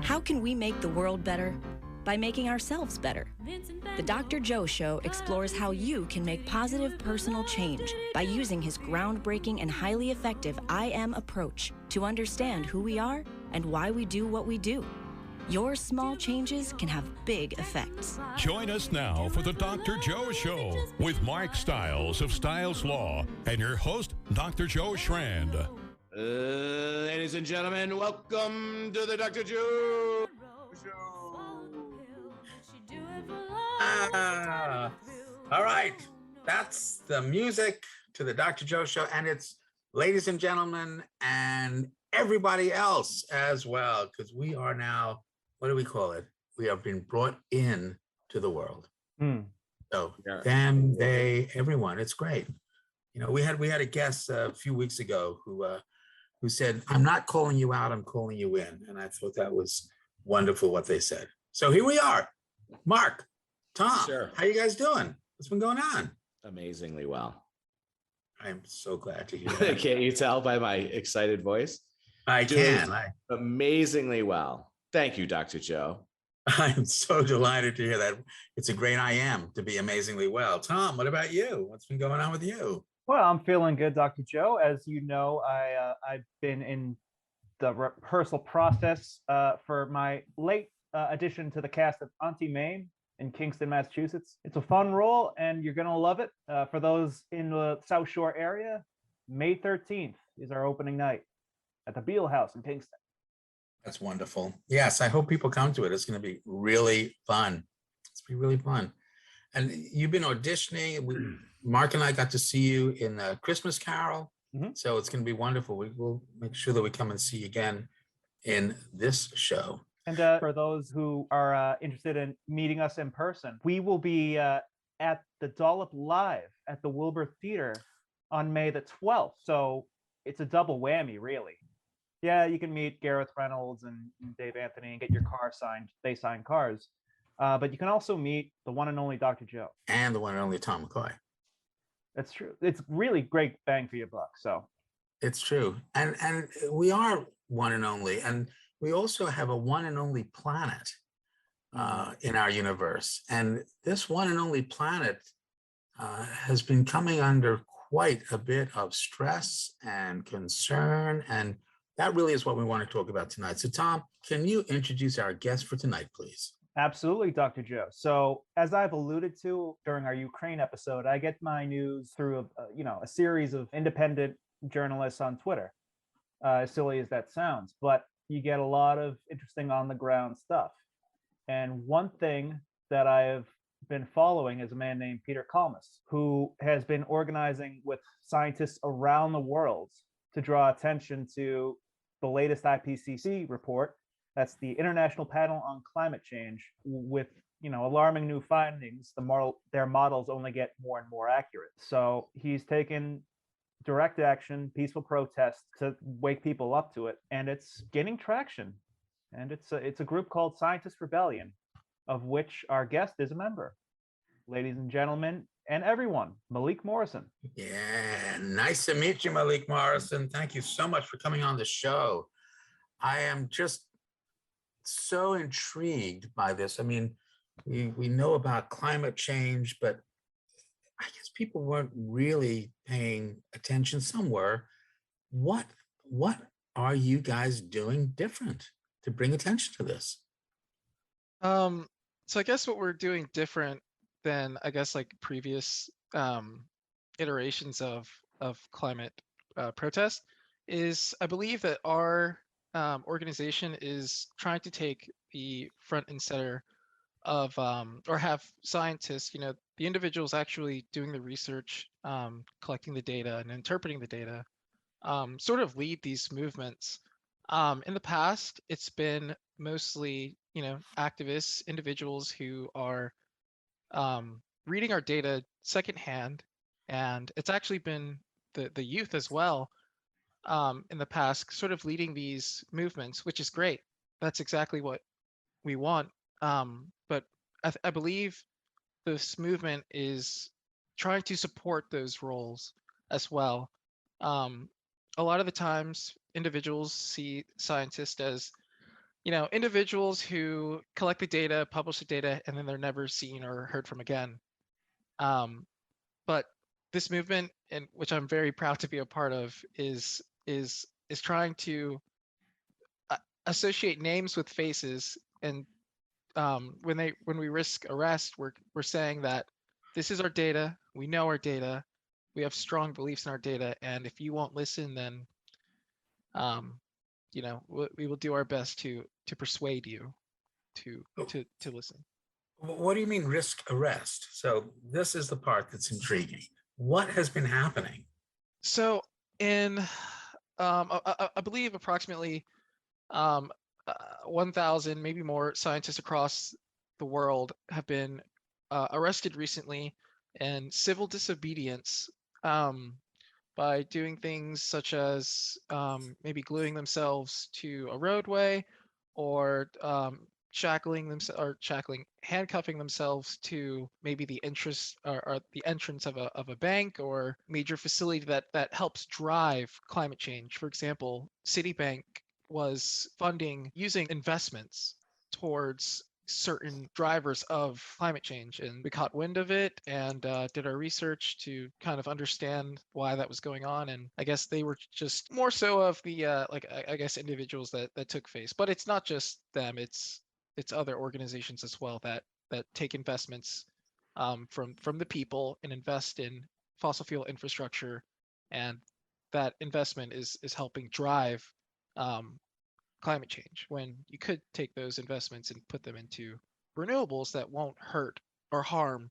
How can we make the world better? By making ourselves better. The Dr. Joe Show explores how you can make positive personal change by using his groundbreaking and highly effective I Am approach to understand who we are and why we do what we do. Your small changes can have big effects. Join us now for the Dr. Joe Show with Mark Stiles of Stiles Law and your host, Dr. Joe Schrand. Ladies and gentlemen, welcome to the Dr. Joe Show. All right, that's the music to the Dr. Joe Show, and it's ladies and gentlemen and everybody else as well, because we are now, what do we call it? We have been brought in to the world. So them, they, everyone, it's great. You know, we had a guest a few weeks ago who said, "I'm not calling you out, I'm calling you in." And I thought that was wonderful what they said. So here we are. Mark, Tom, Sure. How you guys doing? What's been going on? Amazingly well. I'm so glad to hear that. Can't you tell by my excited voice? I Doing can. amazingly well. Thank you, Dr. Joe. I'm so delighted to hear that. It's a great I am to be amazingly well. Tom, what about you? What's been going on with you? Well, I'm feeling good, Dr. Joe. As you know, I've been in the rehearsal process for my late addition to the cast of Auntie in Kingston, Massachusetts. It's a fun role, and you're going to love it. For those in the South Shore area, May 13th is our opening night at the Beale House in Kingston. That's wonderful. Yes, I hope people come to it. It's going to be really fun. It's going to be really fun. And you've been auditioning. Mark and I got to see you in the Christmas Carol. So it's going to be wonderful. We will make sure that we come and see you again in this show. And for those who are interested in meeting us in person, we will be at the Dollop Live at the Wilbur Theater on May the 12th. So it's a double whammy, really. Yeah, you can meet Gareth Reynolds and Dave Anthony and get your car signed. They sign cars. But you can also meet the one and only Dr. Joe. And the one and only Tom McCoy. That's true. It's really great bang for your buck. So it's true. And we are one and only. And we also have a one and only planet in our universe. And this one and only planet has been coming under quite a bit of stress and concern. And that really is what we want to talk about tonight. So Tom, can you introduce our guest for tonight, please? Absolutely, Dr. Joe. So as I've alluded to during our Ukraine episode, I get my news through a series of independent journalists on Twitter, as silly as that sounds, but you get a lot of interesting on the ground stuff. And one thing that I've been following is a man named Peter Kalmus, who has been organizing with scientists around the world to draw attention to the latest IPCC report. That's the International Panel on Climate Change. With alarming new findings, their models only get more and more accurate. So he's taken direct action, peaceful protest to wake people up to it, and it's gaining traction. And it's a group called Scientist Rebellion, of which our guest is a member. Ladies and gentlemen, and everyone, Malik Morrison. Yeah, nice to meet you, Malik Morrison. Thank you so much for coming on the show. I am just so intrigued by this. I mean, we know about climate change, but I guess people weren't really paying attention. Some were. What are you guys doing different to bring attention to this? So I guess what we're doing different than like previous iterations of climate protest is I believe that our organization is trying to take the front and center of or have scientists, the individuals actually doing the research, collecting the data and interpreting the data, sort of lead these movements. In the past, it's been mostly, activists, individuals who are reading our data secondhand, and it's actually been the youth as well in the past sort of leading these movements, which is great. That's exactly what we want. But I believe this movement is trying to support those roles as well. A lot of the times individuals see scientists as individuals who collect the data, publish the data, and then they're never seen or heard from again. But this movement, and which I'm very proud to be a part of, is trying to associate names with faces. And when we risk arrest, we're saying that this is our data, we know our data, we have strong beliefs in our data, and if you won't listen, then we will do our best to persuade you to listen. What do you mean risk arrest? So this is the part that's intriguing. What has been happening? So in I believe approximately 1,000, maybe more, scientists across the world have been arrested recently in civil disobedience by doing things such as maybe gluing themselves to a roadway, or handcuffing themselves to maybe the entrance of a bank or major facility that helps drive climate change. For example, Citibank was funding using investments towards certain drivers of climate change, and we caught wind of it and did our research to kind of understand why that was going on. And I guess they were just more so of the I guess individuals that took face. But it's not just them, it's other organizations as well that take investments from the people and invest in fossil fuel infrastructure, and that investment is helping drive climate change, when you could take those investments and put them into renewables that won't hurt or harm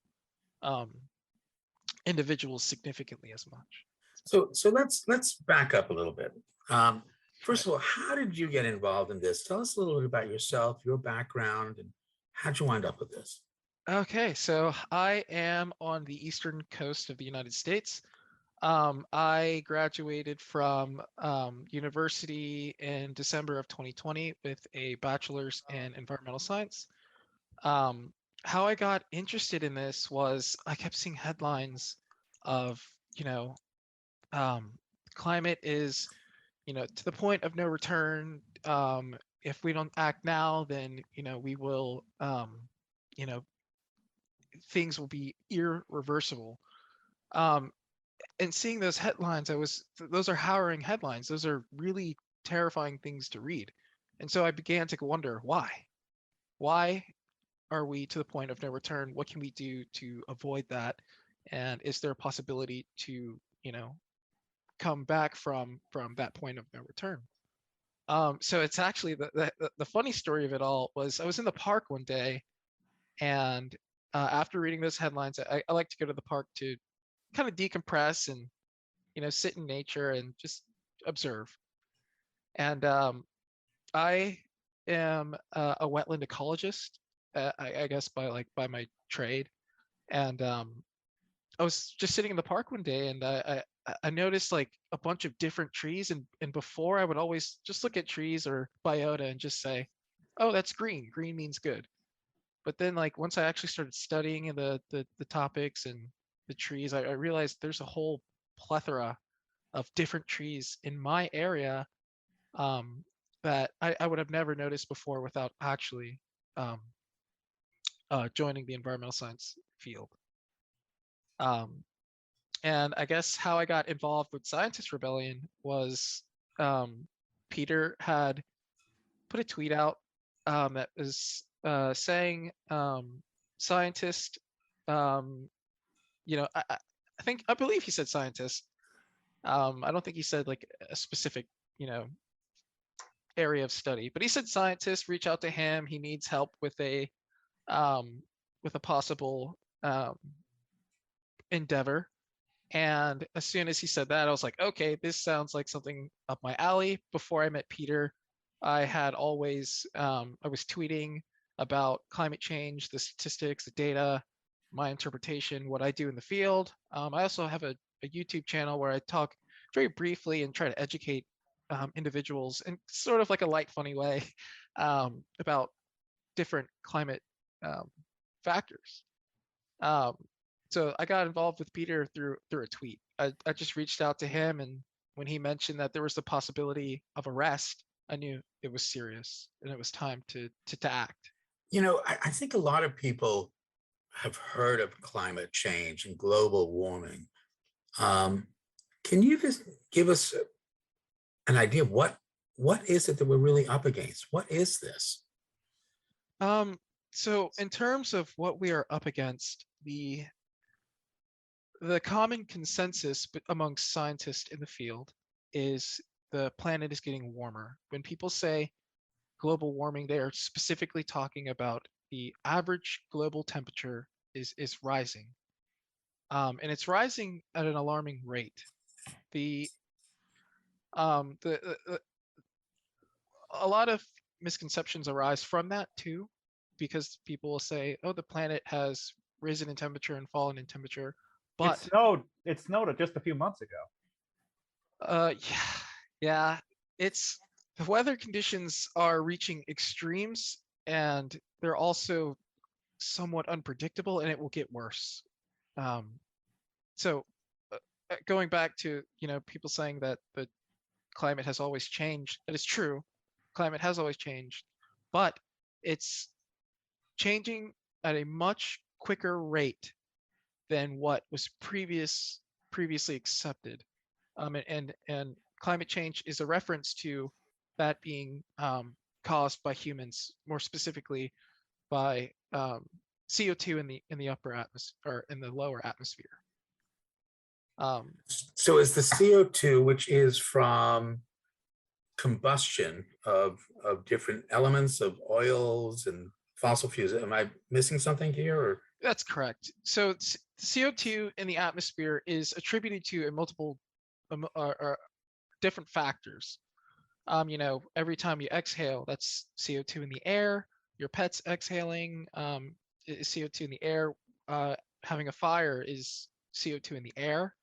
individuals significantly as much. So let's back up a little bit. First of all, how did you get involved in this? Tell us a little bit about yourself, your background, and how'd you wind up with this? Okay, so I am on the eastern coast of the United States. I graduated from university in December of 2020 with a bachelor's in environmental science. How I got interested in this was I kept seeing headlines of, climate is, to the point of no return. If we don't act now, then, we will, things will be irreversible. And seeing those headlines, those are harrowing headlines. Those are really terrifying things to read. And so I began to wonder why. Why are we to the point of no return? What can we do to avoid that? And is there a possibility to, come back from that point of no return? So it's actually the funny story of it all was I was in the park one day, and after reading those headlines, I like to go to the park to kind of decompress and sit in nature and just observe. And I am a wetland ecologist, I guess by my trade. And I was just sitting in the park one day, and I noticed like a bunch of different trees, and before I would always just look at trees or biota and just say, oh, that's green means good. But then like once I actually started studying the topics and the trees, I realized there's a whole plethora of different trees in my area that I would have never noticed before without actually joining the environmental science field. And I guess how I got involved with Scientist Rebellion was Peter had put a tweet out that was saying scientist, I believe he said scientist. I don't think he said like a specific, area of study, but he said scientist, reach out to him. He needs help with a possible endeavor. And as soon as he said that, I was like, okay, this sounds like something up my alley. Before I met Peter, I had always, I was tweeting about climate change, the statistics, the data, my interpretation, what I do in the field. I also have a YouTube channel where I talk very briefly and try to educate individuals in sort of like a light, funny way about different climate factors. So I got involved with Peter through a tweet. I just reached out to him, and when he mentioned that there was the possibility of arrest I knew it was serious and it was time to act. I think a lot of people have heard of climate change and global warming. Can you just give us an idea of what is it that we're really up against? What is this? So in terms of what we are up against, the common consensus amongst scientists in the field is the planet is getting warmer. When people say global warming, they are specifically talking about the average global temperature is rising, and it's rising at an alarming rate. The a lot of misconceptions arise from that too, because people will say, "Oh, the planet has risen in temperature and fallen in temperature," but It snowed just a few months ago. yeah, it's the weather conditions are reaching extremes, and they're also somewhat unpredictable, and it will get worse. So going back to people saying that the climate has always changed, that is true. Climate has always changed, but it's changing at a much quicker rate than what was previously accepted. And climate change is a reference to that being caused by humans, more specifically by CO2 in the upper atmosphere, or in the lower atmosphere. So is the CO2, which is from combustion of different elements of oils and fossil fuels, am I missing something here? Or? That's correct. So CO2 in the atmosphere is attributed to a multiple different factors. Every time you exhale, that's CO2 in the air. Your pet's exhaling is CO2 in the air. Having a fire is CO2 in the air.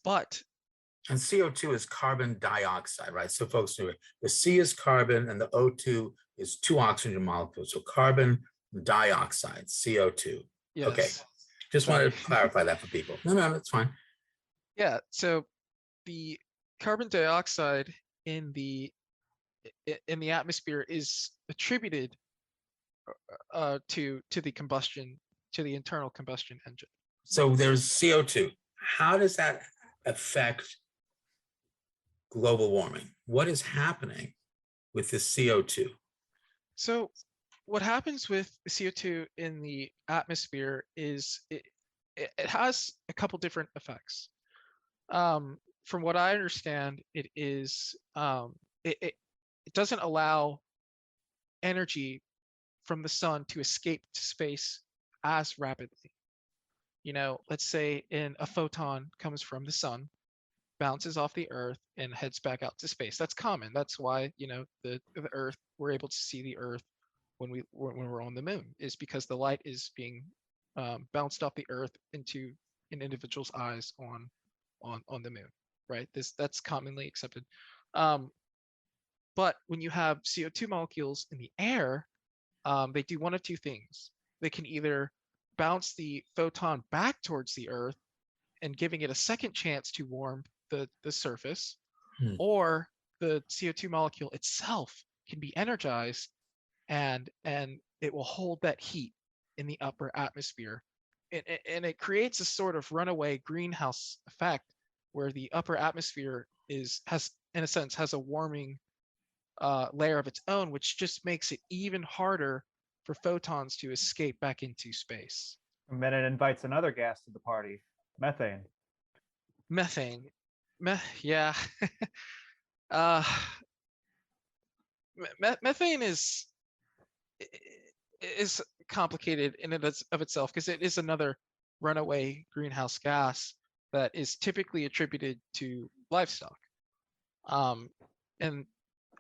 And CO2 is carbon dioxide, right? So folks know it. The C is carbon and the O2 is 2 oxygen molecules. So carbon dioxide, CO2. Yes. Okay. Just wanted to clarify that for people. No, that's fine. Yeah. So the carbon dioxide in the atmosphere is attributed to the internal combustion engine. So there's CO2. How does that affect global warming? What is happening with this CO2? So what happens with the CO2 in the atmosphere is it has a couple different effects. From what I understand, it is it doesn't allow energy from the sun to escape to space as rapidly. Let's say a photon comes from the sun, bounces off the earth, and heads back out to space. That's common. That's why the earth, we're able to see the earth when we're on the moon, is because the light is being bounced off the earth into an individual's eyes on the moon, right? That's commonly accepted. But when you have CO2 molecules in the air, they do one of two things. They can either bounce the photon back towards the earth and giving it a second chance to warm the surface, or the CO2 molecule itself can be energized and it will hold that heat in the upper atmosphere. And it creates a sort of runaway greenhouse effect where the upper atmosphere has a warming layer of its own, which just makes it even harder for photons to escape back into space. And then it invites another gas to the party, methane. Yeah. Methane is complicated in and of itself, because it is another runaway greenhouse gas that is typically attributed to livestock. And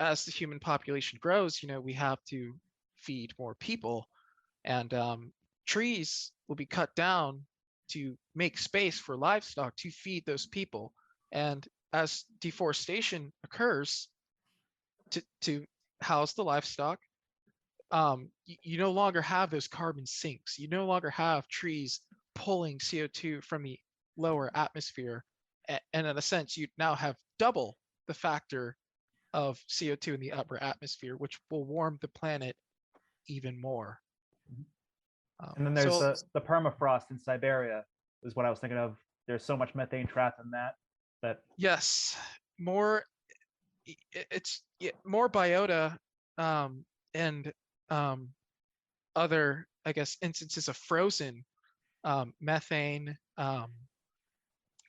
as the human population grows, we have to feed more people, and trees will be cut down to make space for livestock to feed those people. And as deforestation occurs to house the livestock, you no longer have those carbon sinks. You no longer have trees pulling CO2 from the lower atmosphere. And in a sense, you now have double the factor of CO2 in the upper atmosphere, which will warm the planet even more. And then there's the permafrost in Siberia is what I was thinking of. There's so much methane trapped in that yes, more more biota and other, I guess, instances of frozen methane,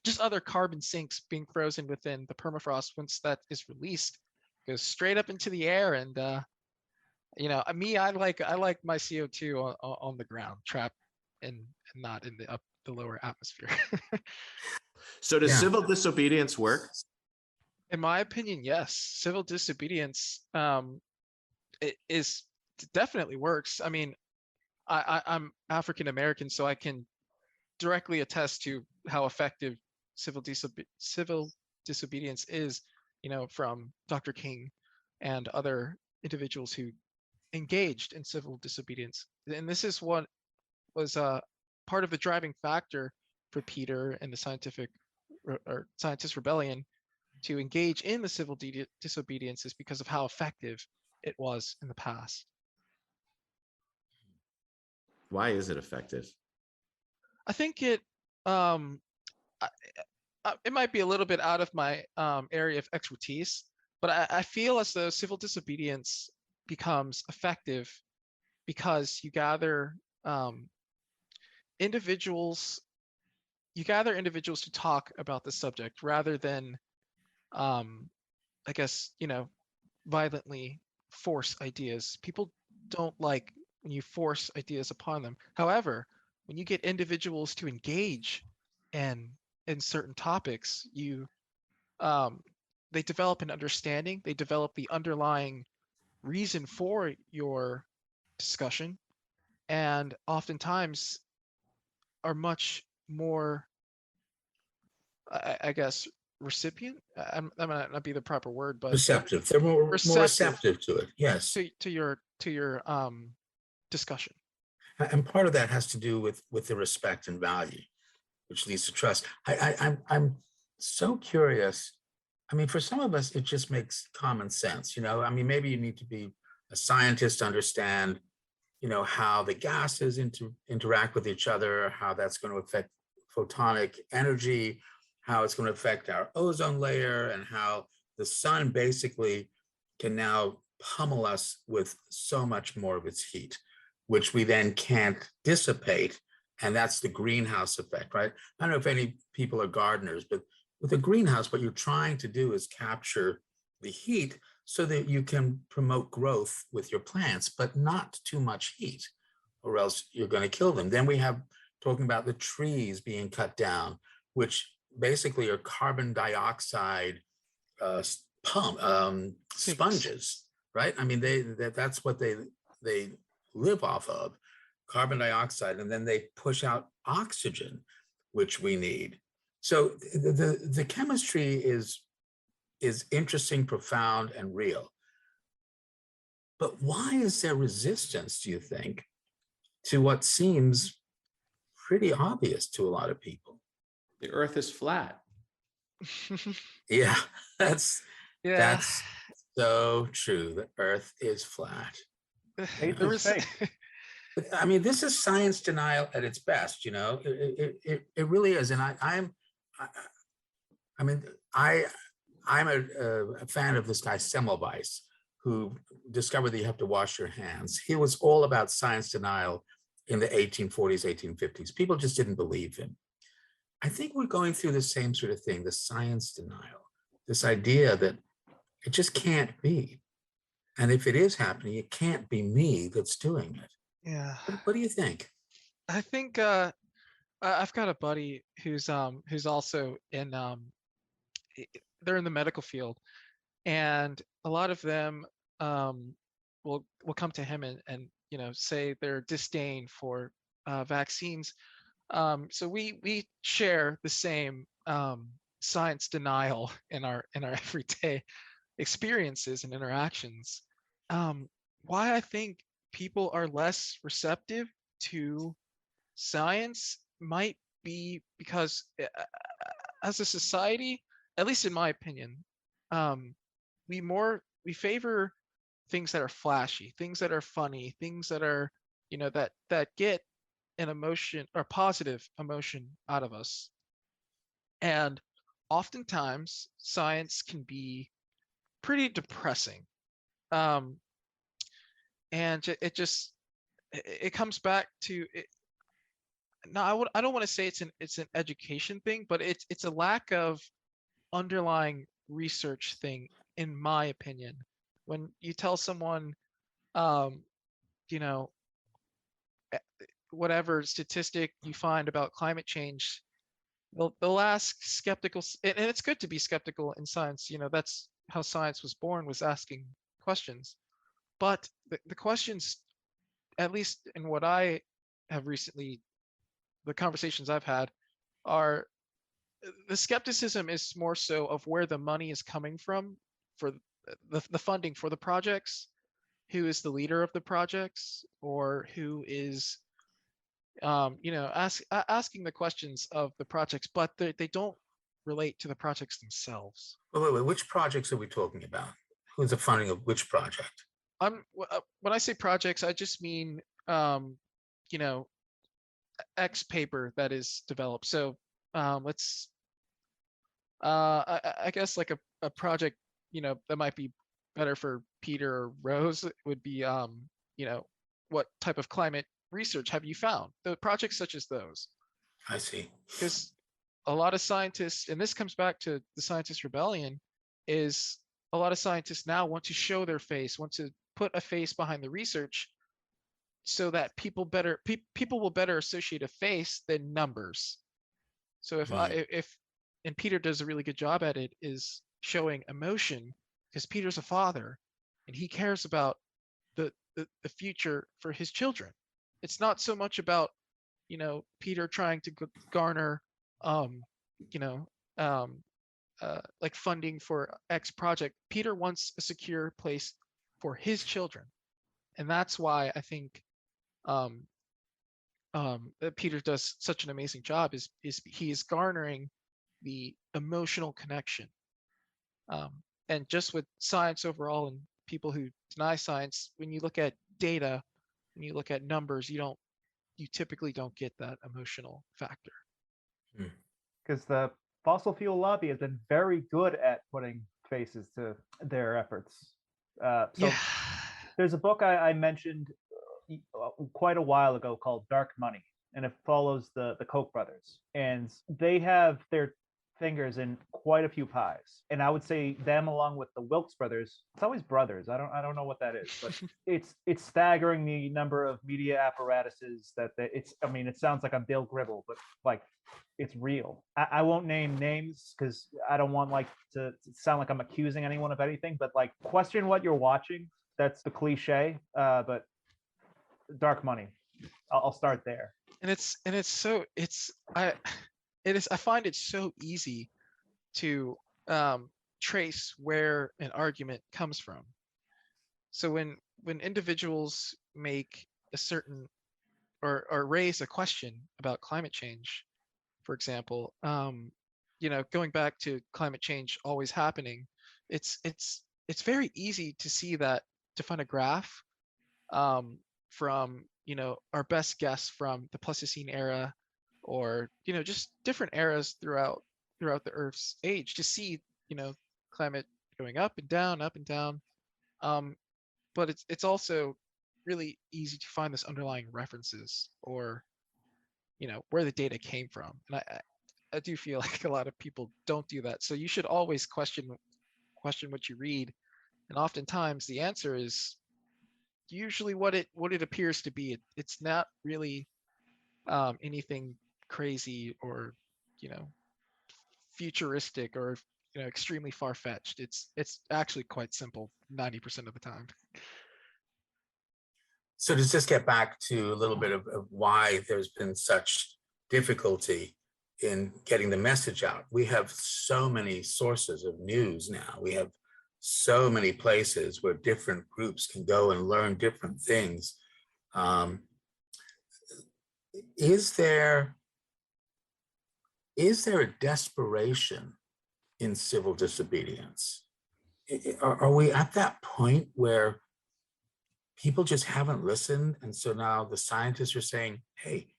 just other carbon sinks being frozen within the permafrost. Once that is released, goes straight up into the air. And I like my CO2 on the ground, trapped and not in the lower atmosphere. So does civil disobedience work? In my opinion, yes. Civil disobedience it definitely works. I mean, I'm African American, so I can directly attest to how effective civil disobedience is, from Dr. King and other individuals who engaged in civil disobedience. And this is what was part of the driving factor for Peter and the scientist rebellion to engage in the civil disobedience, is because of how effective it was in the past. Why is it effective? I think it might be a little bit out of my area of expertise, but I feel as though civil disobedience becomes effective because you gather individuals to talk about the subject, rather than I guess, violently force ideas. People don't like when you force ideas upon them. However, when you get individuals to engage in certain topics, they develop an understanding, they develop the underlying reason for your discussion, and oftentimes are much more, I guess, recipient. That might not be the proper word, but receptive. They're more receptive to it. Yes. To your discussion. And part of that has to do with the respect and value, which leads to trust. I'm so curious. I mean, for some of us, it just makes common sense. I mean, maybe you need to be a scientist to understand, how the gases interact with each other, how that's going to affect photonic energy, how it's going to affect our ozone layer, and how the sun basically can now pummel us with so much more of its heat, which we then can't dissipate. And that's the greenhouse effect, right? I don't know if any people are gardeners, but with a greenhouse, what you're trying to do is capture the heat so that you can promote growth with your plants, but not too much heat, or else you're going to kill them. Then we have talking about the trees being cut down, which basically are carbon dioxide sponges, right? I mean, that's what they live off of, carbon dioxide, and then they push out oxygen, which we need. So the chemistry is interesting, profound, and real. But why is there resistance, do you think, to what seems pretty obvious to a lot of people? The Earth is flat. Yeah, that's so true. The Earth is flat. I mean, this is science denial at its best. It really is. And I'm a fan of this guy Semmelweis, who discovered that you have to wash your hands. He was all about science denial in the 1840s, 1850s. People just didn't believe him. I think we're going through the same sort of thing, the science denial, this idea that it just can't be. And if it is happening, it can't be me that's doing it. Yeah. What do you think? I think I've got a buddy who's also in they're in the medical field, and a lot of them will come to him and say their disdain for vaccines. So we share the same science denial in our everyday experiences and interactions. Why I think people are less receptive to science might be because as a society, at least in my opinion, we favor things that are flashy, things that are funny, things that are, that get an emotion or positive emotion out of us. And oftentimes science can be pretty depressing. And it comes back to it. No, I don't want to say it's an education thing, but it's a lack of underlying research thing, in my opinion. When you tell someone, you know, whatever statistic you find about climate change, they'll ask skeptical, and it's good to be skeptical in science. That's how science was born, was asking questions. But the questions, at least in what I have recently, the conversations I've had, are the skepticism is more so of where the money is coming from for the funding for the projects, who is the leader of the projects, or who is asking the questions of the projects, but they don't relate to the projects themselves. Wait, which projects are we talking about? Who's the funding of which project? When I say projects, I just mean X paper that is developed. So let's I guess like a project that might be better for Peter or Rose would be what type of climate research have you found? The projects such as those. I see. Because a lot of scientists, and this comes back to the scientist rebellion, is a lot of scientists now want to show their face, want to put a face behind the research, so that people will better associate a face than numbers. So if and Peter does a really good job at it, is showing emotion, because Peter's a father and he cares about the future for his children. It's not so much about Peter trying to garner like funding for X project. Peter wants a secure place for his children, and that's why I think that Peter does such an amazing job. Is he is garnering the emotional connection, and just with science overall, and people who deny science, when you look at data, when you look at numbers, you typically don't get that emotional factor. Because the fossil fuel lobby has been very good at putting faces to their efforts. There's a book I mentioned quite a while ago called Dark Money, and it follows the Koch brothers, and they have their fingers in quite a few pies. And I would say them, along with the Wilkes brothers, it's always brothers. I don't know what that is, but it's staggering the number of media apparatuses that it sounds like I'm Bill Gribble, but like it's real. I won't name names because I don't want to sound like I'm accusing anyone of anything, but like, question what you're watching. That's the cliche, but Dark Money. I'll start there. I find it so easy to trace where an argument comes from. So when individuals make a certain or raise a question about climate change, for example, going back to climate change always happening, it's very easy to see that, to find a graph from our best guess from the Pleistocene era, or just different eras throughout the Earth's age, to see climate going up and down, up and down. But it's also really easy to find this underlying references, or where the data came from. And I do feel like a lot of people don't do that. So you should always question what you read, and oftentimes the answer is usually what it appears to be. It's not really anything crazy or futuristic or extremely far-fetched. It's actually quite simple 90% of the time. So does this get back to a little bit of why there's been such difficulty in getting the message out? We have so many sources of news now. We have so many places where different groups can go and learn different things. Is there a desperation in civil disobedience? are we at that point where people just haven't listened? And so now the scientists are saying, hey,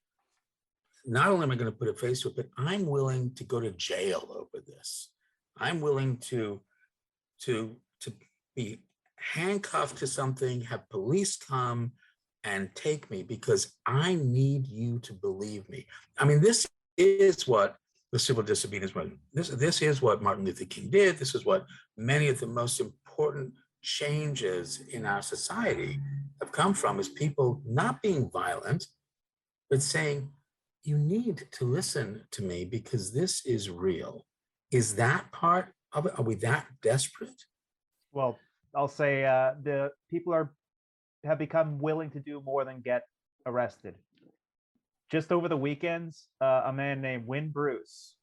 not only am I going to put a face to it, but I'm willing to go to jail over this. I'm willing to be handcuffed to something, have police come and take me because I need you to believe me. I mean, this is what the civil disobedience movement, this is what Martin Luther King did. This is what many of the most important changes in our society have come from, is people not being violent, but saying, you need to listen to me because this is real. Is that part of it? Are we that desperate? Well, I'll say the people have become willing to do more than get arrested. Just over the weekends, a man named Win Bruce,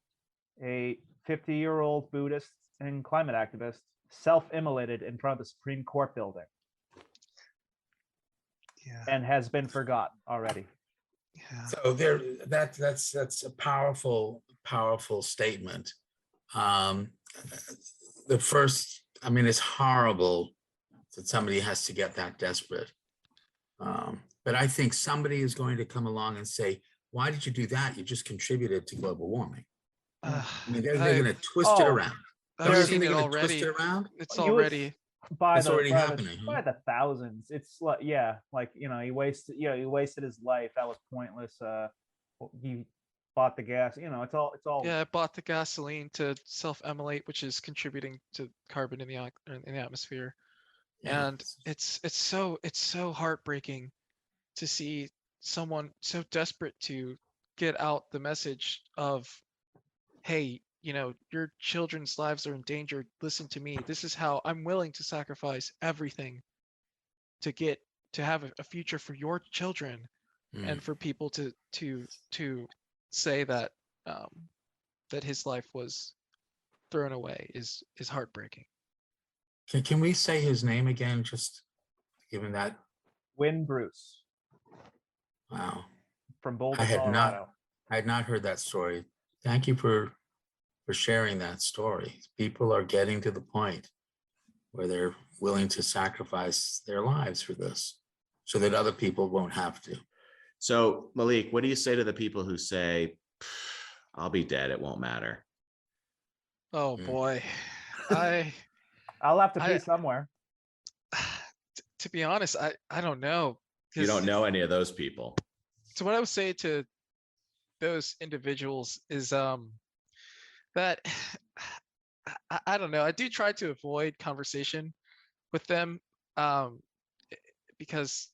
a 50-year-old Buddhist and climate activist, self-immolated in front of the Supreme Court building. Yeah. And has been forgotten already. Yeah. So that's a powerful statement. The first, I mean, it's horrible that somebody has to get that desperate. But I think somebody is going to come along and say, why did you do that? You just contributed to global warming. I mean, they're going to twist it around. I've seen it already. Twist it around? It's already It's already happening. By the thousands. It's like, yeah, like, he wasted his life. That was pointless. He bought the gas. It's all. Yeah, I bought the gasoline to self-immolate, which is contributing to carbon in the atmosphere. Yeah. And it's so heartbreaking to see someone so desperate to get out the message of, hey, your children's lives are in danger. Listen to me. This is how I'm willing to sacrifice everything to have a future for your children, and for people to say that that his life was thrown away is heartbreaking. Can we say his name again? Just given that. Win Bruce. Wow. From Boulder, I Colorado. had not heard that story. Thank you for sharing that story. People are getting to the point where they're willing to sacrifice their lives for this so that other people won't have to. So, Malik, what do you say to the people who say, I'll be dead, it won't matter? Oh boy. I'll have to pee somewhere. To be honest, I don't know. You don't know any of those people. So what I would say to those individuals is that I don't know. I do try to avoid conversation with them because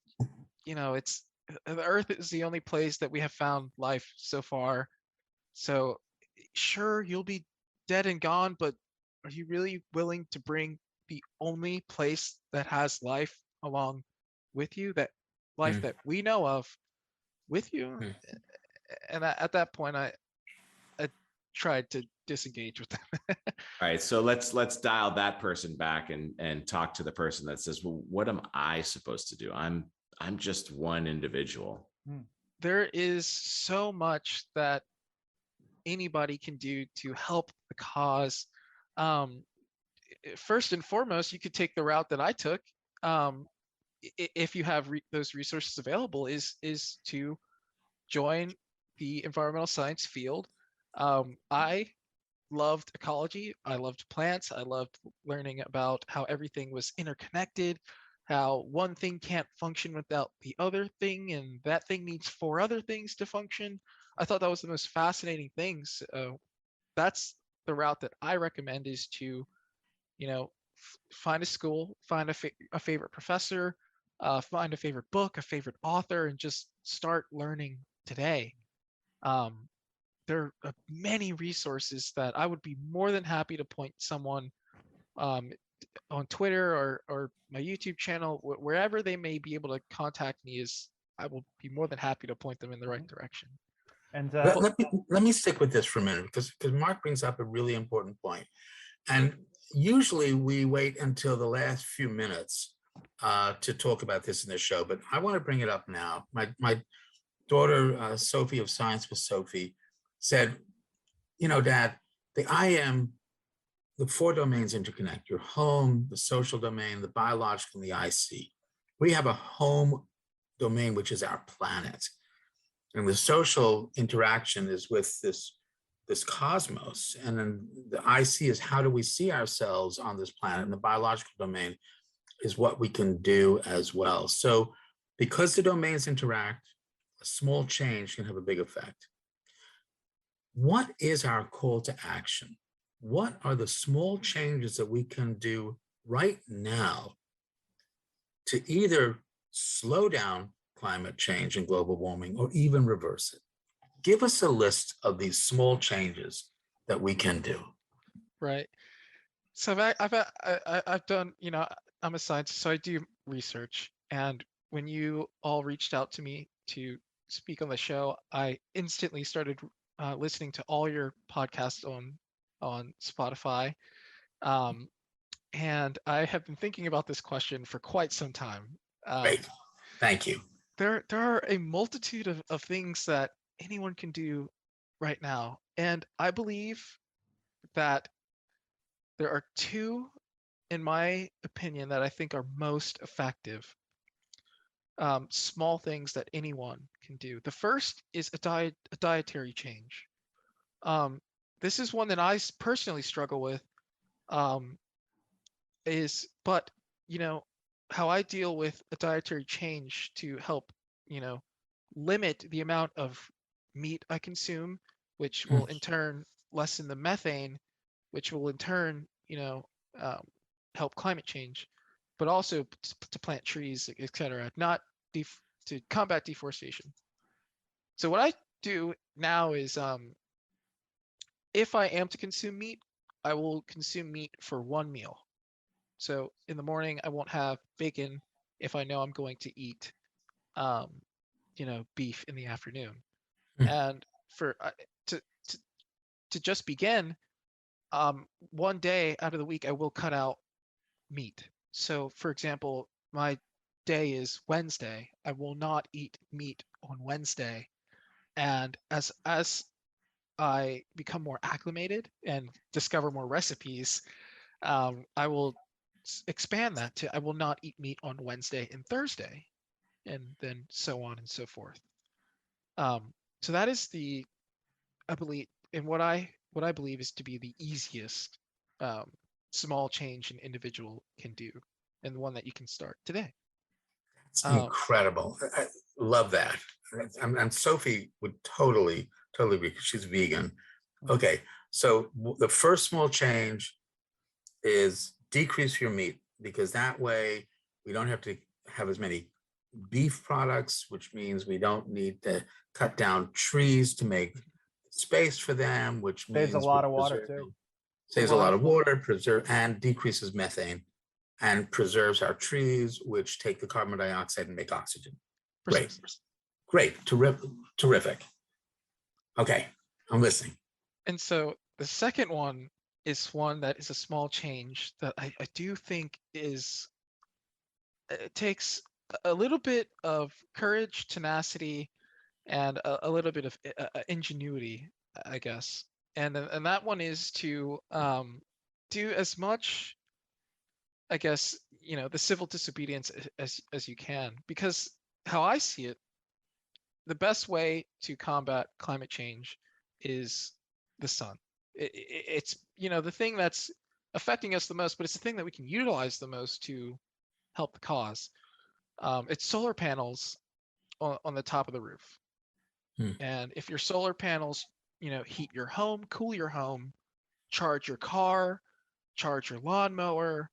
it's the Earth is the only place that we have found life so far. So sure, you'll be dead and gone, but are you really willing to bring the only place that has life along with you, that life that we know of, with you? And at that point, I tried to disengage with them. All right, so let's dial that person back and talk to the person that says, well, what am I supposed to do? I'm just one individual. There is so much that anybody can do to help the cause. First and foremost, you could take the route that I took. If you have those resources available, is to join the environmental science field. I loved ecology. I loved plants. I loved learning about how everything was interconnected, how one thing can't function without the other thing, and that thing needs 4 other things to function. I thought that was the most fascinating things. That's the route that I recommend, is to, find a school, find a favorite professor, find a favorite book, a favorite author, and just start learning today. There are many resources that I would be more than happy to point someone on Twitter or my YouTube channel, wherever they may be able to contact me, I will be more than happy to point them in the right direction. And let me stick with this for a minute, because Mark brings up a really important point. And usually we wait until the last few minutes to talk about this in the show, but I want to bring it up now. My daughter, Sophie of Science with Sophie, said, Dad, the I Am the four domains interconnect: your home, the social domain, the biological, and the IC. We have a home domain, which is our planet. And the social interaction is with this cosmos. And then the IC is how do we see ourselves on this planet? And the biological domain is what we can do as well. So because the domains interact, a small change can have a big effect. What is our call to action? What are the small changes that we can do right now to either slow down climate change and global warming or even reverse it? Give us a list of these small changes that we can do. Right. So I've done, I'm a scientist, so I do research. And when you all reached out to me to speak on the show, I instantly started listening to all your podcasts on Spotify. And I have been thinking about this question for quite some time. Great. Thank you. There are a multitude of things that anyone can do right now. And I believe that there are two, in my opinion, that I think are most effective. Small things that anyone can do. The first is a dietary change. This is one that I personally struggle with. But how I deal with a dietary change to help, limit the amount of meat I consume, which will in turn lessen the methane, which will in turn, help climate change, but also to plant trees, etc., not to combat deforestation. So what I do now is, if I am to consume meat, I will consume meat for one meal. So in the morning, I won't have bacon if I know I'm going to eat, beef in the afternoon. And for to just begin, one day out of the week, I will cut out meat. So for example, my day is Wednesday. I will not eat meat on Wednesday. And as I become more acclimated and discover more recipes, I will expand that to I will not eat meat on Wednesday and Thursday, and then so on and so forth. So that is I believe, and what I believe is to be the easiest small change an individual can do, and the one that you can start today. It's incredible. I love that. And Sophie would totally agree. She's vegan. Okay, so the first small change is decrease your meat, because that way we don't have to have as many beef products, which means we don't need to cut down trees to make space for them, which means saves a lot of water too. Saves a lot of water, and decreases methane, and preserves our trees, which take the carbon dioxide and make oxygen. Great, terrific. Okay, I'm listening. And so the second one is one that is a small change that I do think it takes a little bit of courage, tenacity, and a little bit of ingenuity, I guess. And that one is to do as much, I guess, the civil disobedience as you can, because how I see it, the best way to combat climate change is the sun. It's the thing that's affecting us the most, but it's the thing that we can utilize the most to help the cause. It's solar panels on the top of the roof. And if your solar panels, heat your home, cool your home, charge your car, charge your lawnmower,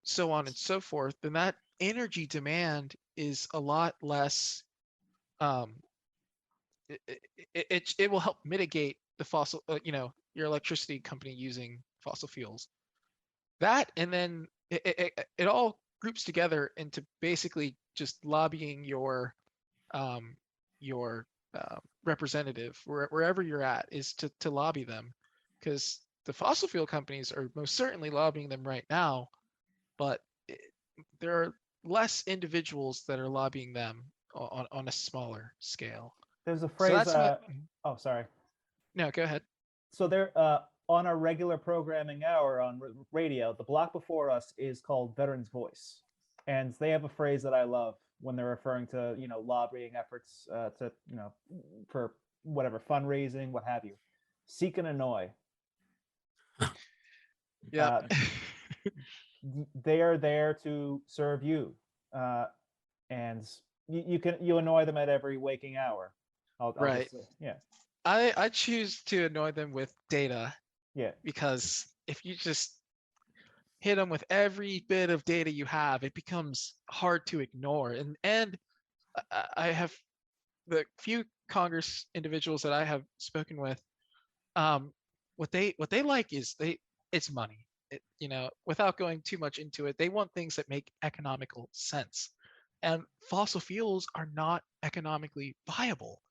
so on and so forth, then that energy demand is a lot less. It will help mitigate the fossil, your electricity company using fossil fuels. That, and then it all groups together into basically just lobbying your representative wherever you're at, is to lobby them, because the fossil fuel companies are most certainly lobbying them right now, but there are less individuals that are lobbying them on a smaller scale. There's a phrase. So oh, sorry. No, go ahead. So there, on our regular programming hour on radio, the block before us is called Veterans Voice, and they have a phrase that I love when they're referring to lobbying efforts to for whatever fundraising, what have you. Seek and annoy. Yeah. They are there to serve you, and you annoy them at every waking hour. I'll Right. just say, yeah. I choose to annoy them with data. Yeah. Because if you just hit them with every bit of data you have, it becomes hard to ignore. And I have the few Congress individuals that I have spoken with. What they like is it's money. Without going too much into it, they want things that make economical sense. And fossil fuels are not economically viable.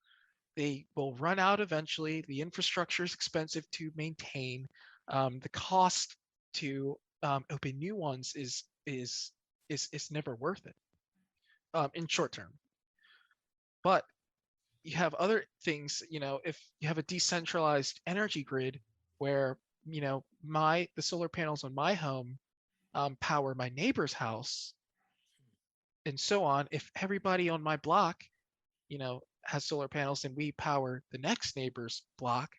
They will run out eventually. The infrastructure is expensive to maintain. The cost to open new ones is never worth it in short term. But you have other things. If you have a decentralized energy grid where the solar panels on my home power my neighbor's house, and so on. If everybody on my block, has solar panels and we power the next neighbor's block,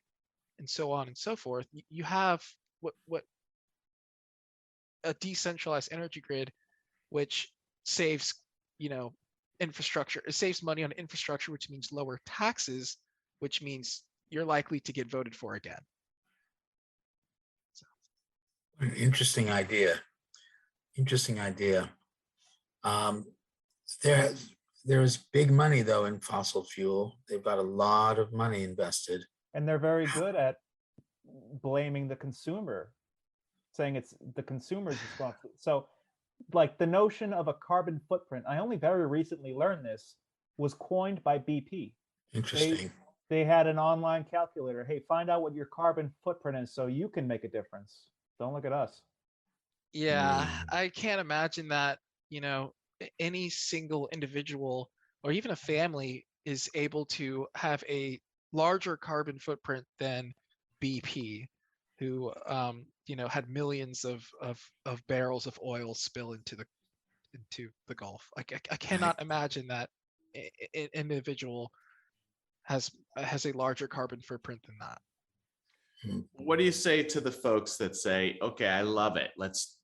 and so on and so forth, you have what a decentralized energy grid, which saves infrastructure. It saves money on infrastructure, which means lower taxes, which means you're likely to get voted for again. An interesting idea. There's big money though in fossil fuel. They've got a lot of money invested, and they're very good at blaming the consumer, saying it's the consumer's responsibility. So, like the notion of a carbon footprint, I only very recently learned this, was coined by BP. Interesting. They had an online calculator. Hey, find out what your carbon footprint is so you can make a difference. Don't look at us. Yeah, I can't imagine that, any single individual or even a family is able to have a larger carbon footprint than BP, who had millions of barrels of oil spill into the Gulf. I cannot imagine that an individual has a larger carbon footprint than that. What do you say to the folks that say, okay, I love it, let's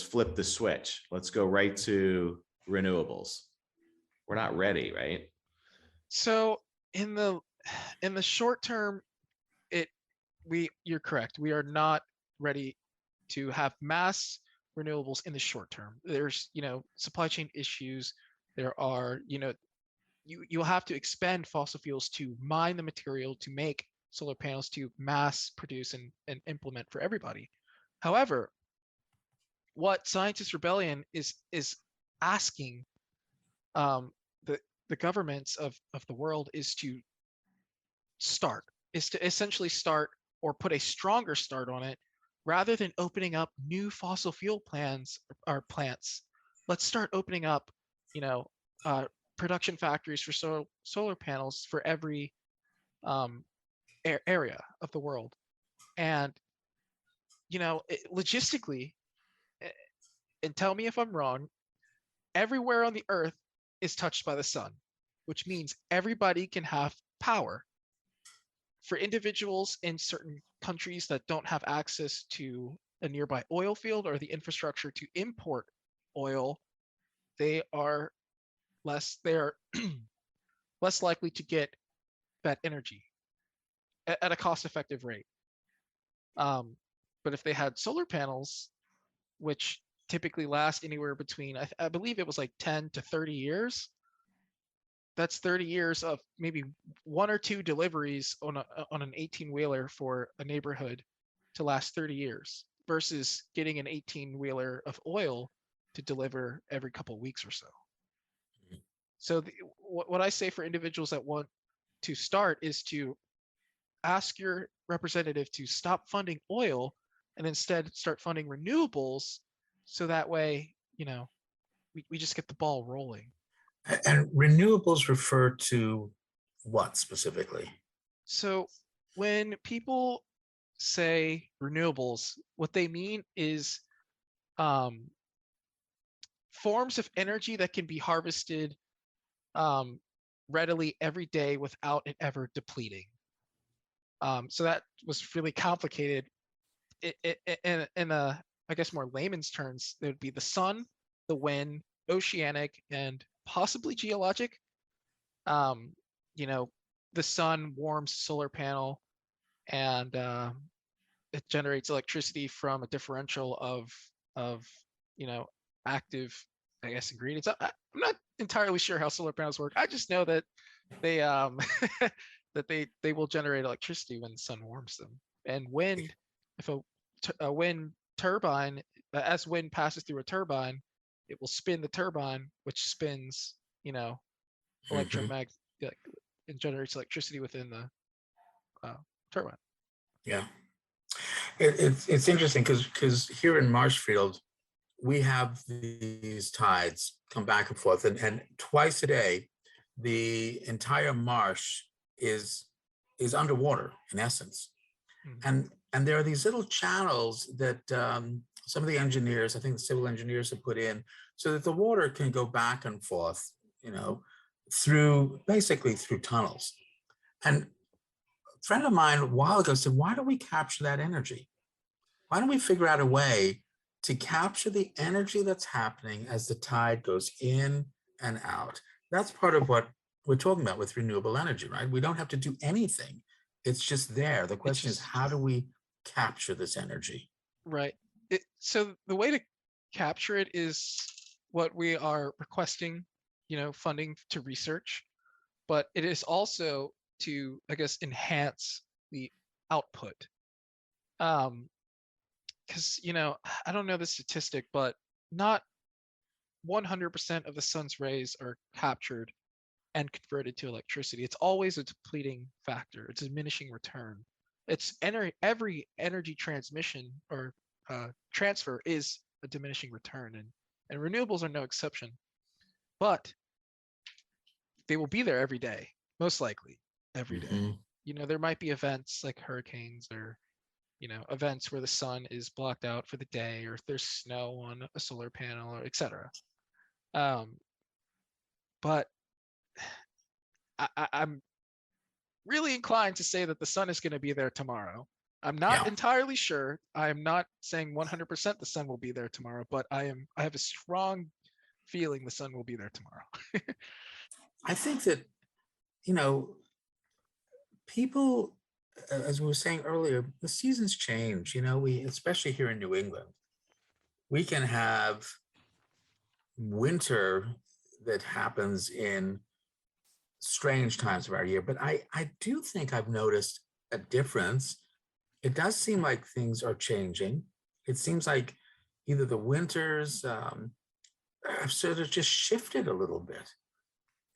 flip the switch, let's go right to renewables? We're not ready, right? So in the short term, you're correct. We are not ready to have mass renewables in the short term. There's supply chain issues. There are you'll have to expend fossil fuels to mine the material to make solar panels to mass produce and implement for everybody. However, what Scientist Rebellion is asking the governments of the world is to essentially start or put a stronger start on it, rather than opening up new fossil fuel plants. Let's start opening up production factories for solar panels for every area of the world. And logistically, and tell me if I'm wrong, everywhere on the earth is touched by the sun, which means everybody can have power. For individuals in certain countries that don't have access to a nearby oil field or the infrastructure to import oil, they are less likely to get that energy at a cost-effective rate. But if they had solar panels, which typically last anywhere between, I believe it was like 10 to 30 years, that's 30 years of maybe one or two deliveries on an 18-wheeler for a neighborhood to last 30 years, versus getting an 18-wheeler of oil to deliver every couple of weeks or so. So what I say for individuals that want to start is to ask your representative to stop funding oil and instead start funding renewables, so that way we just get the ball rolling. And renewables refer to what specifically? So when people say renewables, what they mean is forms of energy that can be harvested readily every day without it ever depleting. So that was really complicated. In a, I guess, more layman's terms, there would be the sun, the wind, oceanic, and possibly geologic. You know, the sun warms the solar panel, and it generates electricity from a differential of active, I guess, ingredients. I'm not entirely sure how solar panels work. I just know that they that they will generate electricity when the sun warms them. And wind, if a wind turbine, as wind passes through a turbine, it will spin the turbine, which spins, electromagnetic, and generates electricity within the turbine. Yeah, it's interesting because here in Marshfield, we have these tides come back and forth, and twice a day, the entire marsh is underwater in essence. And there are these little channels that some of the engineers, I think the civil engineers, have put in so that the water can go back and forth, basically through tunnels. And a friend of mine a while ago said, why don't we capture that energy? Why don't we figure out a way to capture the energy that's happening as the tide goes in and out? That's part of what we're talking about with renewable energy, right? We don't have to do anything. It's just there. The question is, how do we capture this energy? Right. So the way to capture it is what we are requesting, funding to research, but it is also to, I guess, enhance the output. Because, I don't know the statistic, but not 100% of the sun's rays are captured and converted to electricity. It's always a depleting factor. It's a diminishing return. It's every energy transmission or transfer is a diminishing return, and renewables are no exception. But they will be there every day, most likely every day. There might be events like hurricanes or events where the sun is blocked out for the day, or if there's snow on a solar panel, or etc. But I'm really inclined to say that the sun is going to be there tomorrow. I'm not entirely sure. I am not saying 100% the sun will be there tomorrow, but I have a strong feeling the sun will be there tomorrow. I think that, people, as we were saying earlier, the seasons change. We, especially here in New England, we can have winter that happens in strange times of our year. But I do think I've noticed a difference. It does seem like things are changing. It seems like either the winters have sort of just shifted a little bit.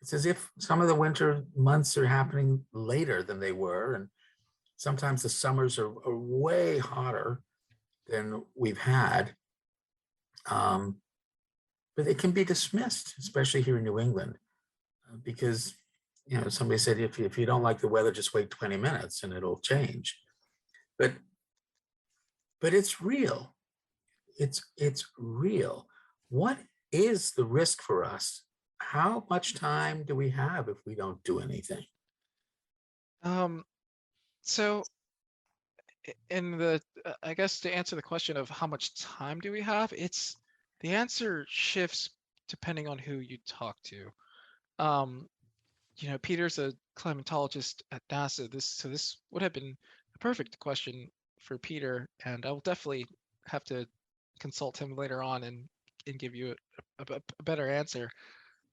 It's as if some of the winter months are happening later than they were. And sometimes the summers are way hotter than we've had. But it can be dismissed, especially here in New England, because, somebody said, if you don't like the weather, just wait 20 minutes and it'll change. But it's real. It's real. What is the risk for us? How much time do we have if we don't do anything? So in the, I guess, to answer the question of how much time do we have, the answer shifts depending on who you talk to. Peter's a climatologist at NASA. This would have been a perfect question for Peter, and I will definitely have to consult him later on and give you a better answer.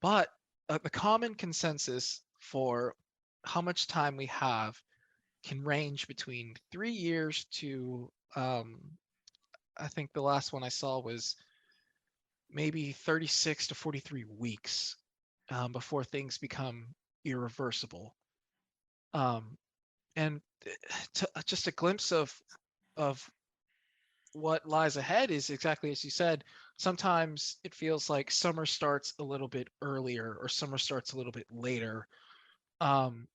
But the common consensus for how much time we have can range between 3 years to, I think the last one I saw was maybe 36 to 43 weeks before things become irreversible. And just a glimpse of what lies ahead is exactly as you said. Sometimes it feels like summer starts a little bit earlier or summer starts a little bit later. I'm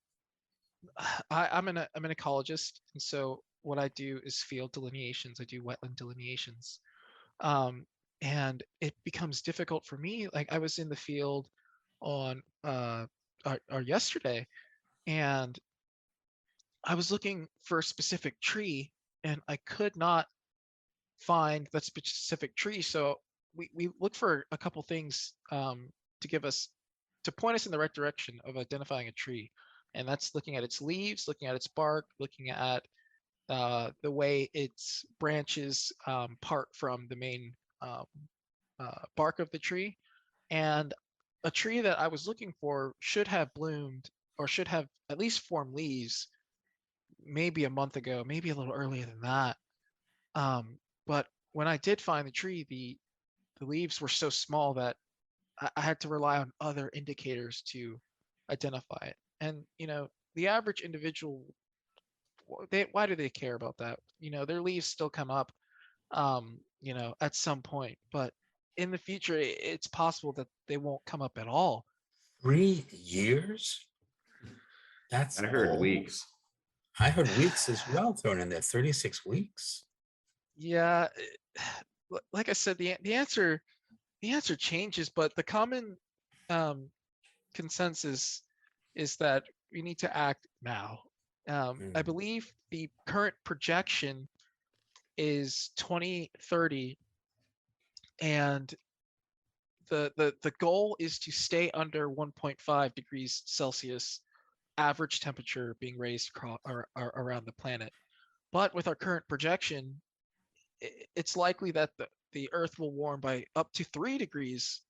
an ecologist, and so what I do is field delineations. I do wetland delineations. And it becomes difficult for me. Like I was in the field on or yesterday, and I was looking for a specific tree, and I could not find that specific tree. So we look for a couple things to point us in the right direction of identifying a tree. And that's looking at its leaves, looking at its bark, looking at the way its branches part from the main bark of the tree. And a tree that I was looking for should have bloomed or should have at least formed leaves maybe a month ago, maybe a little earlier than that. But when I did find the tree, the leaves were so small that I had to rely on other indicators to identify it. And the average individual, why do they care about that? Their leaves still come up, at some point, but in the future, it's possible that they won't come up at all. 3 years? That's I heard old. weeks. I heard weeks as well thrown in there. 36 weeks. Yeah, like I said, the answer changes, but the common consensus is that we need to act now. I believe the current projection is 2030, and the goal is to stay under 1.5 degrees Celsius average temperature being raised around the planet. But with our current projection, it's likely that the Earth will warm by up to 3 degrees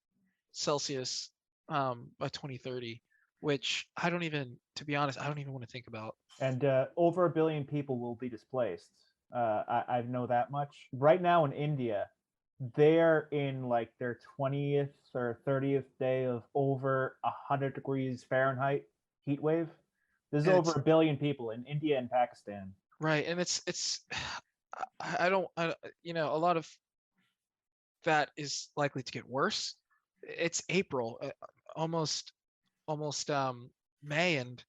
Celsius by 2030, which to be honest, I don't even want to think about. And over 1 billion people will be displaced. I know that much. Right now in India, they're in like their 20th or 30th day of over 100 degrees Fahrenheit heat wave. There's over 1 billion people in India and Pakistan. Right, and it's a lot of that is likely to get worse. It's April, almost May, and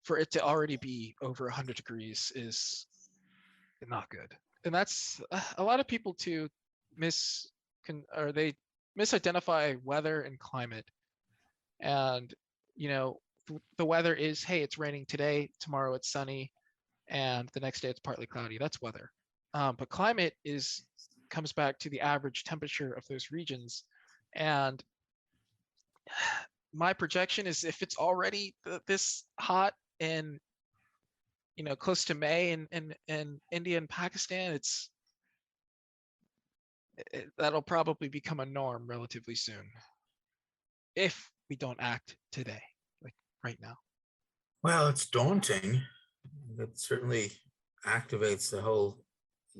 for it to already be over 100 degrees is not good. And that's a lot of people too they misidentify weather and climate. And the weather is, hey, it's raining today, tomorrow it's sunny, and the next day it's partly cloudy. That's weather. But climate comes back to the average temperature of those regions. And my projection is, if it's already this hot in close to May in India and Pakistan, that'll probably become a norm relatively soon, if we don't act today, like right now. Well, it's daunting. That certainly activates the whole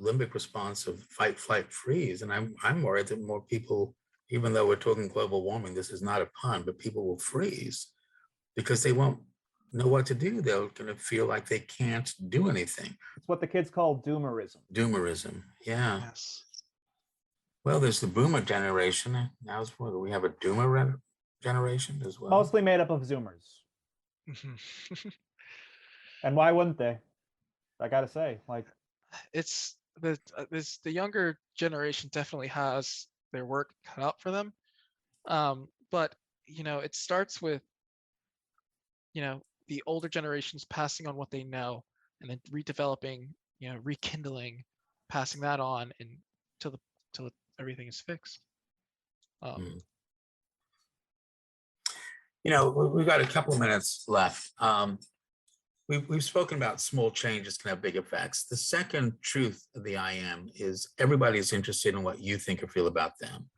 limbic response of fight, flight, freeze. And I'm worried that more people, even though we're talking global warming, this is not a pun, but people will freeze because they won't know what to do. They're going to feel like they can't do anything. It's what the kids call doomerism. Doomerism, yeah. Yes. Well, there's the boomer generation. Now we have a doomer generation as well. Mostly made up of Zoomers. And why wouldn't they? I gotta say, like, it's the younger generation definitely has their work cut out for them. But it starts with the older generations passing on what they know, and then redeveloping, rekindling, passing that on until everything is fixed. We've got a couple of minutes left. We've spoken about small changes can have big effects. The second truth of the IM is everybody is interested in what you think or feel about them.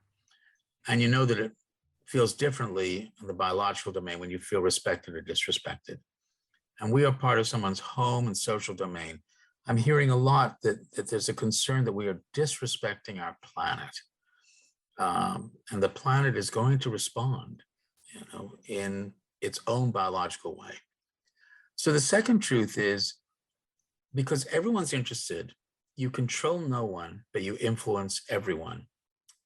And you know that it feels differently in the biological domain when you feel respected or disrespected. And we are part of someone's home and social domain. I'm hearing a lot that there's a concern that we are disrespecting our planet. And the planet is going to respond, in its own biological way. So the second truth is, because everyone's interested, you control no one, but you influence everyone.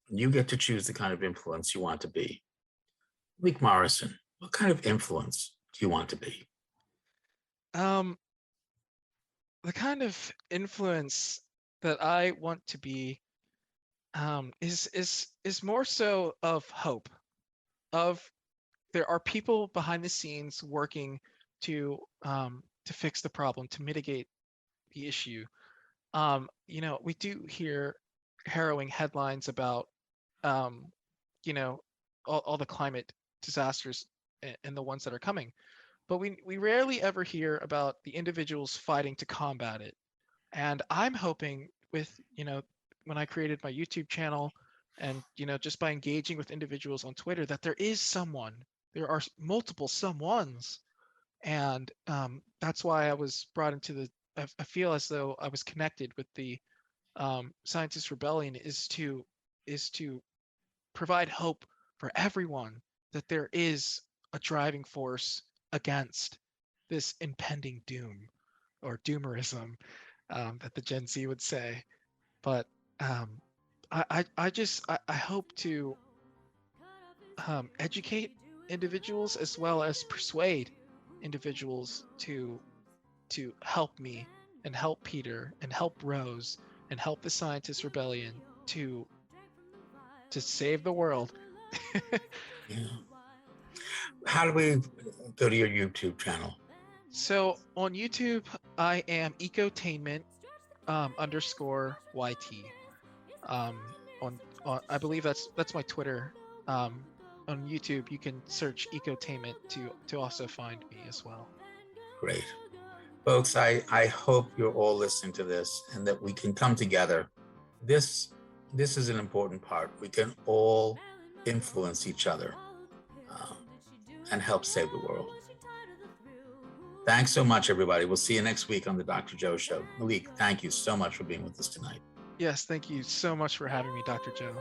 You get to choose the kind of influence you want to be. Malik Morrison, what kind of influence do you want to be? the kind of influence that I want to be is more so of hope, of there are people behind the scenes working to fix the problem, to mitigate the issue. We do hear harrowing headlines about you know all the climate disasters and the ones that are coming, but we rarely ever hear about the individuals fighting to combat it. And I'm hoping with when I created my YouTube channel and just by engaging with individuals on Twitter that there are multiple someones. And that's why I was brought into I feel as though I was connected with the Scientist Rebellion is to provide hope for everyone that there is a driving force against this impending doom or doomerism that the Gen Z would say. But I hope to educate individuals as well as persuade individuals to help me and help Peter and help Rose and help the Scientist Rebellion to save the world. Yeah. How do we go to your YouTube channel? So on YouTube, I am Ecotainment _YT. On I believe that's my Twitter. On YouTube, you can search Ecotainment to also find me as well. Great. Folks, I hope you're all listening to this and that we can come together. This is an important part. We can all influence each other and help save the world. Thanks so much, everybody. We'll see you next week on the Dr. Joe Show. Malik, thank you so much for being with us tonight. Yes, thank you so much for having me, Dr. Joe.